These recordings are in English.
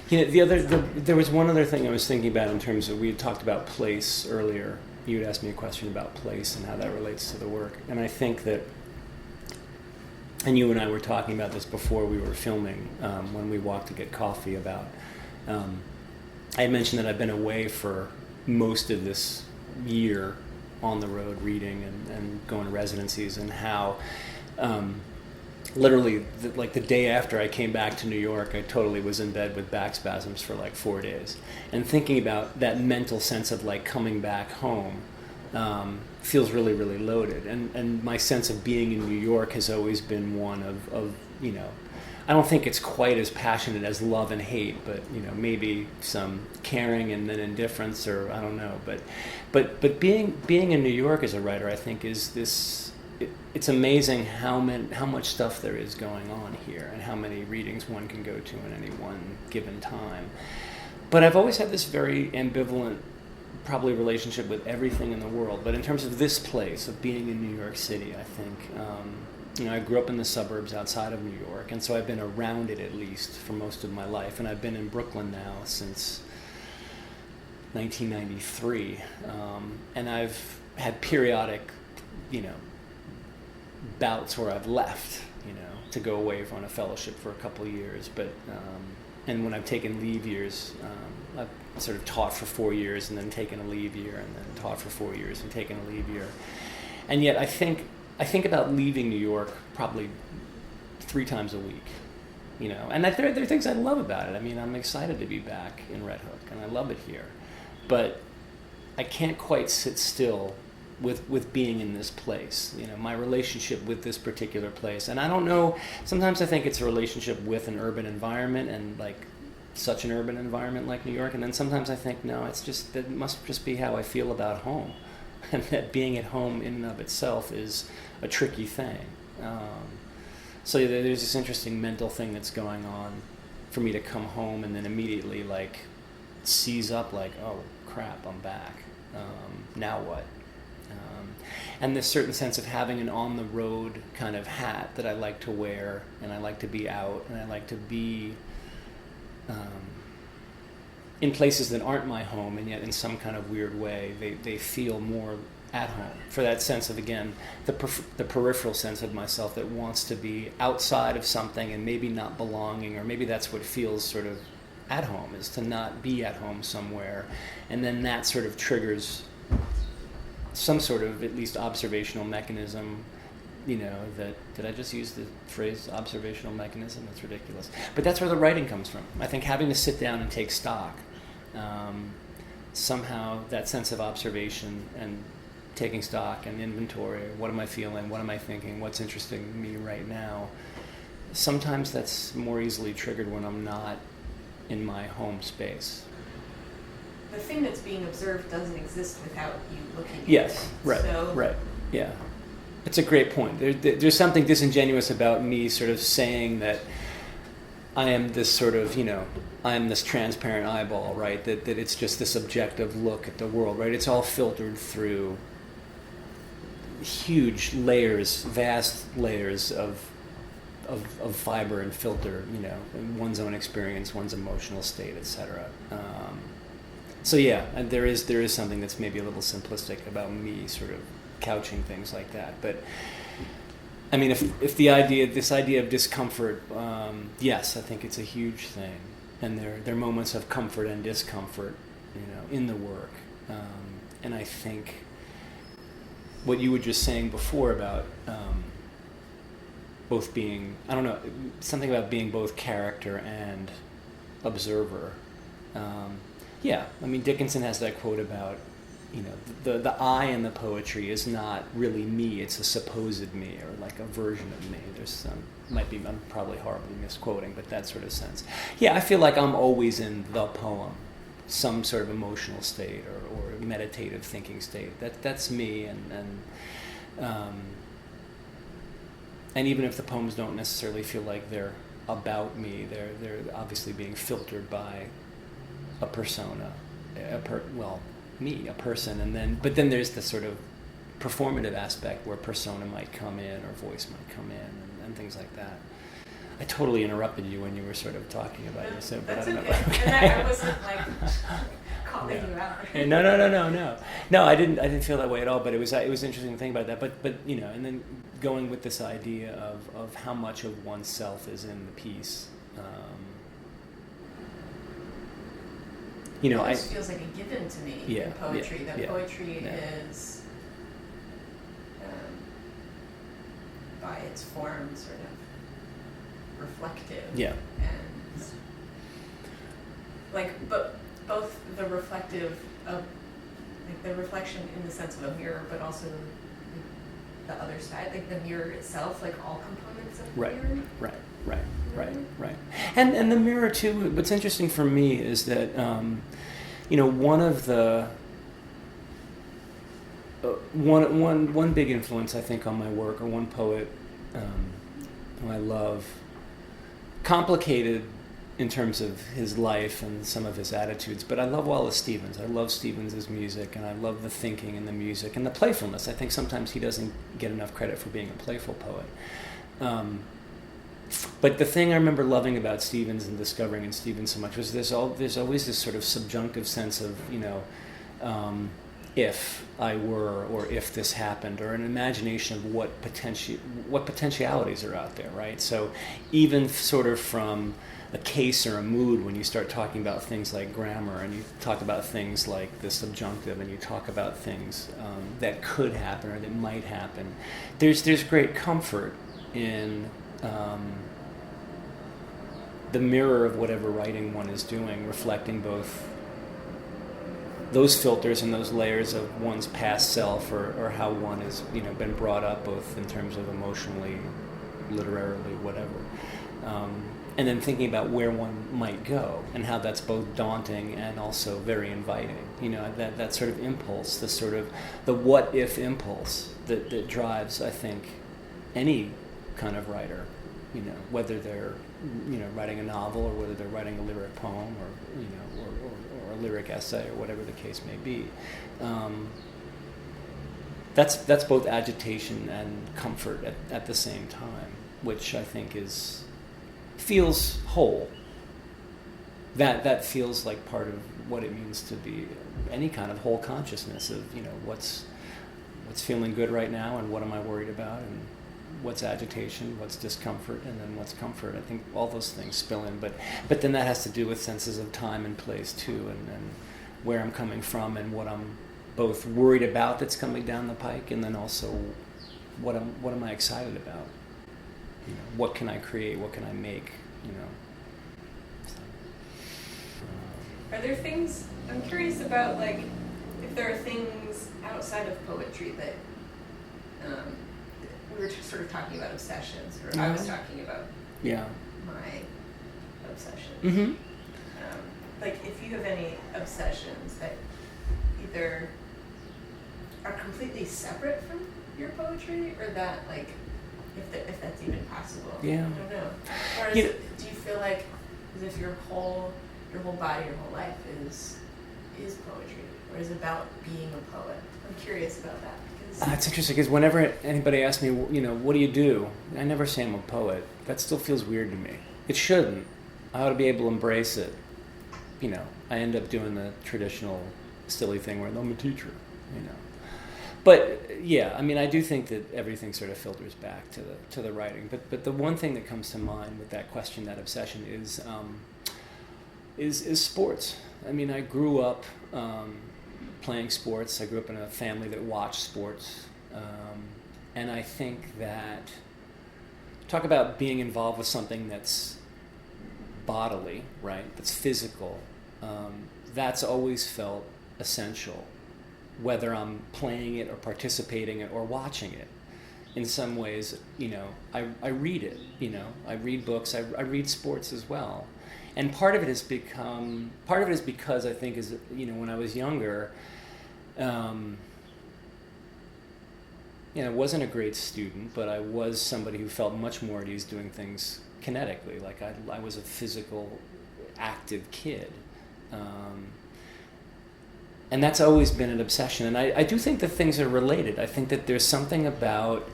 There was one other thing I was thinking about in terms of, we had talked about place earlier. You had asked me a question about place and how that relates to the work. And I think that, and you and I were talking about this before we were filming, when we walked to get coffee, about, I had mentioned that I've been away for most of this year on the road reading and going to residencies, and how literally the day after I came back to New York, I totally was in bed with back spasms for like 4 days. And thinking about that mental sense of like coming back home feels really, really loaded. And my sense of being in New York has always been one of I don't think it's quite as passionate as love and hate, but maybe some caring and then indifference, or I don't know. But being in New York as a writer, I think, is this. It's amazing how much stuff there is going on here, and how many readings one can go to in any one given time. But I've always had this very ambivalent, probably, relationship with everything in the world. But in terms of this place, of being in New York City, I think, I grew up in the suburbs outside of New York, and so I've been around it at least for most of my life. And I've been in Brooklyn now since 1993, and I've had periodic, bouts where I've left, to go away on a fellowship for a couple of years. But and when I've taken leave years, I've sort of taught for 4 years and then taken a leave year, and then taught for 4 years and taken a leave year. And yet I think about leaving New York probably 3 times a week, And there are things I love about it. I mean, I'm excited to be back in Red Hook, and I love it here. But I can't quite sit still with being in this place, my relationship with this particular place. And I don't know, sometimes I think it's a relationship with an urban environment, and like such an urban environment like New York. And then sometimes I think, no, it must just be how I feel about home. And that being at home in and of itself is a tricky thing. So there's this interesting mental thing that's going on for me to come home and then immediately like seize up like, oh crap, I'm back. Now what? And this certain sense of having an on-the-road kind of hat that I like to wear, and I like to be out, and I like to be in places that aren't my home, and yet in some kind of weird way they feel more at home. For that sense of, again, the peripheral sense of myself that wants to be outside of something and maybe not belonging, or maybe that's what feels sort of at home, is to not be at home somewhere. And then that sort of triggers some sort of at least observational mechanism, that, did I just use the phrase observational mechanism? That's ridiculous. But that's where the writing comes from. I think having to sit down and take stock, somehow that sense of observation and taking stock and inventory, what am I feeling, what am I thinking, what's interesting me right now, sometimes that's more easily triggered when I'm not in my home space. The thing that's being observed doesn't exist without you looking at it. Yes, right, right, yeah. It's a great point. There's something disingenuous about me sort of saying that I am this sort of, I am this transparent eyeball, right? That it's just this objective look at the world, right? It's all filtered through huge layers, vast layers of fiber and filter, in one's own experience, one's emotional state, etc. So yeah, and there is something that's maybe a little simplistic about me sort of couching things like that. But I mean, if this idea of discomfort, yes, I think it's a huge thing, and there are moments of comfort and discomfort, in the work, and I think what you were just saying before about both being, I don't know, something about being both character and observer. Yeah, I mean, Dickinson has that quote about, the I in the poetry is not really me, it's a supposed me, or like a version of me. There's some, I'm probably horribly misquoting, but that sort of sense. Yeah, I feel like I'm always in the poem, some sort of emotional state or meditative thinking state. That's me, and even if the poems don't necessarily feel like they're about me, they're obviously being filtered by a persona, me, a person, but then there's the sort of performative aspect where persona might come in or voice might come in and things like that. I totally interrupted you when you were sort of talking about yourself, but That's I don't okay. know. And I wasn't like calling you out. No. I didn't feel that way at all. But it was interesting to think about that. But and then going with this idea of how much of oneself is in the piece. It always feels like a given to me Yeah, in poetry. yeah, that yeah, poetry yeah. is, by its form, sort of reflective. Yeah. And but both the reflective of, the reflection in the sense of a mirror, but also the other side, the mirror itself, all components of the mirror. Right. And the mirror too. What's interesting for me is that one of the one big influence I think on my work, or one poet who I love, complicated in terms of his life and some of his attitudes, but I love Wallace Stevens. I love Stevens' music, and I love the thinking in the music and the playfulness. I think sometimes he doesn't get enough credit for being a playful poet. But the thing I remember loving about Stevens and discovering in Stevens so much was there's always this sort of subjunctive sense of, if I were, or if this happened, or an imagination of what potentialities are out there, right? So even sort of from a case or a mood, when you start talking about things like grammar, and you talk about things like the subjunctive, and you talk about things that could happen or that might happen, there's great comfort in the mirror of whatever writing one is doing, reflecting both those filters and those layers of one's past self, or how one has been brought up, both in terms of emotionally, literarily, whatever, and then thinking about where one might go, and how that's both daunting and also very inviting. That sort of impulse, the what if impulse that drives, I think, any kind of writer, whether they're writing a novel, or whether they're writing a lyric poem, or a lyric essay, or whatever the case may be. That's both agitation and comfort at the same time, which I think feels whole. That feels like part of what it means to be any kind of whole consciousness of what's feeling good right now, and what am I worried about, and what's agitation, what's discomfort, and then what's comfort. I think all those things spill in, but then that has to do with senses of time and place too, and where I'm coming from, and what I'm both worried about that's coming down the pike, and then also what am I excited about? What can I create? What can I make? Are there things, I'm curious about, if there are things outside of poetry that we were just sort of talking about obsessions, or I was talking about my obsessions. Mm-hmm. If you have any obsessions that either are completely separate from your poetry, or that, if that's even possible. Yeah. I don't know. Or do you feel like as if your whole body, your whole life is poetry, or is it about being a poet? I'm curious about that. It's interesting, because whenever anybody asks me, what do you do? I never say I'm a poet. That still feels weird to me. It shouldn't. I ought to be able to embrace it. I end up doing the traditional silly thing where I'm a teacher, But yeah, I do think that everything sort of filters back to the writing. But the one thing that comes to mind with that question, that obsession, is sports. I grew up playing sports. I grew up in a family that watched sports, and I think that, talk about being involved with something that's bodily, right? That's physical. That's always felt essential, whether I'm playing it or participating in it or watching it. In some ways, I read it. I read books. I read sports as well. And part of it is because I think when I was younger, I wasn't a great student, but I was somebody who felt much more at ease doing things kinetically. I was a physical, active kid. And that's always been an obsession. And I do think that things are related. I think that there's something about,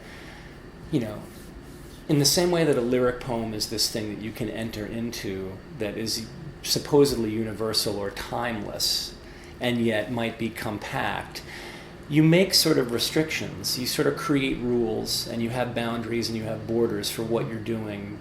in in the same way that a lyric poem is this thing that you can enter into that is supposedly universal or timeless and yet might be compact, you make sort of restrictions. You sort of create rules, and you have boundaries and you have borders for what you're doing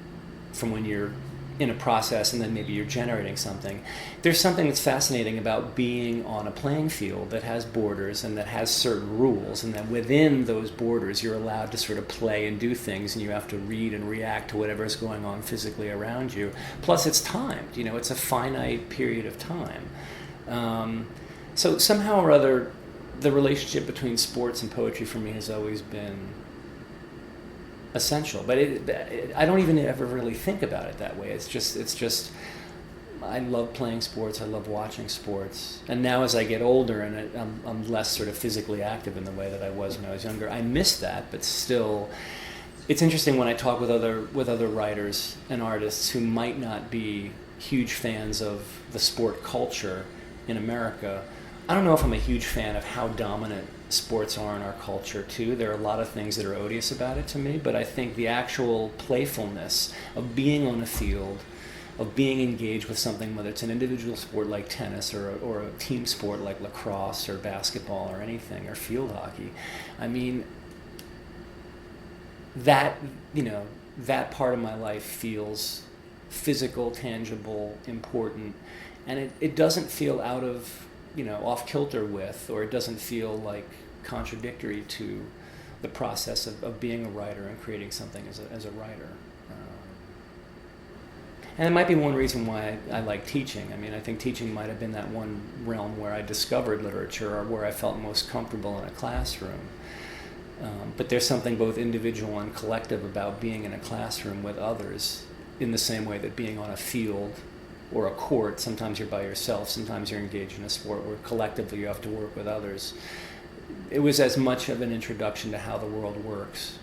from when you're in a process and then maybe you're generating something. There's something that's fascinating about being on a playing field that has borders and that has certain rules, and that within those borders you're allowed to sort of play and do things, and you have to read and react to whatever's going on physically around you. Plus it's timed, it's a finite period of time. So somehow or other, the relationship between sports and poetry for me has always been essential, but I don't even ever really think about it that way. It's just I love playing sports. I love watching sports. And now as I get older and I'm less sort of physically active in the way that I was when I was younger, I miss that. But still, it's interesting when I talk with other writers and artists who might not be huge fans of the sport culture in America. I don't know if I'm a huge fan of how dominant sports are in our culture too. There are a lot of things that are odious about it to me, but I think the actual playfulness of being on a field, of being engaged with something, whether it's an individual sport like tennis or a team sport like lacrosse or basketball or anything, or field hockey, I mean, that part of my life feels physical, tangible, important, and it doesn't feel out of off kilter with, or it doesn't feel like contradictory to the process of being a writer and creating something as a writer. And it might be one reason why I like teaching. I mean, I think teaching might have been that one realm where I discovered literature, or where I felt most comfortable in a classroom. But there's something both individual and collective about being in a classroom with others, in the same way that being on a field or a court, sometimes you're by yourself, sometimes you're engaged in a sport where collectively you have to work with others. It was as much of an introduction to how the world works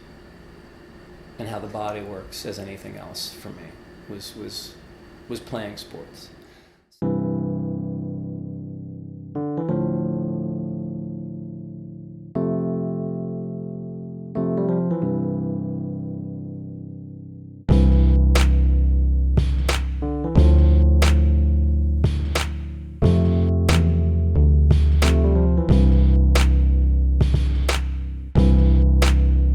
and how the body works as anything else for me, was playing sports.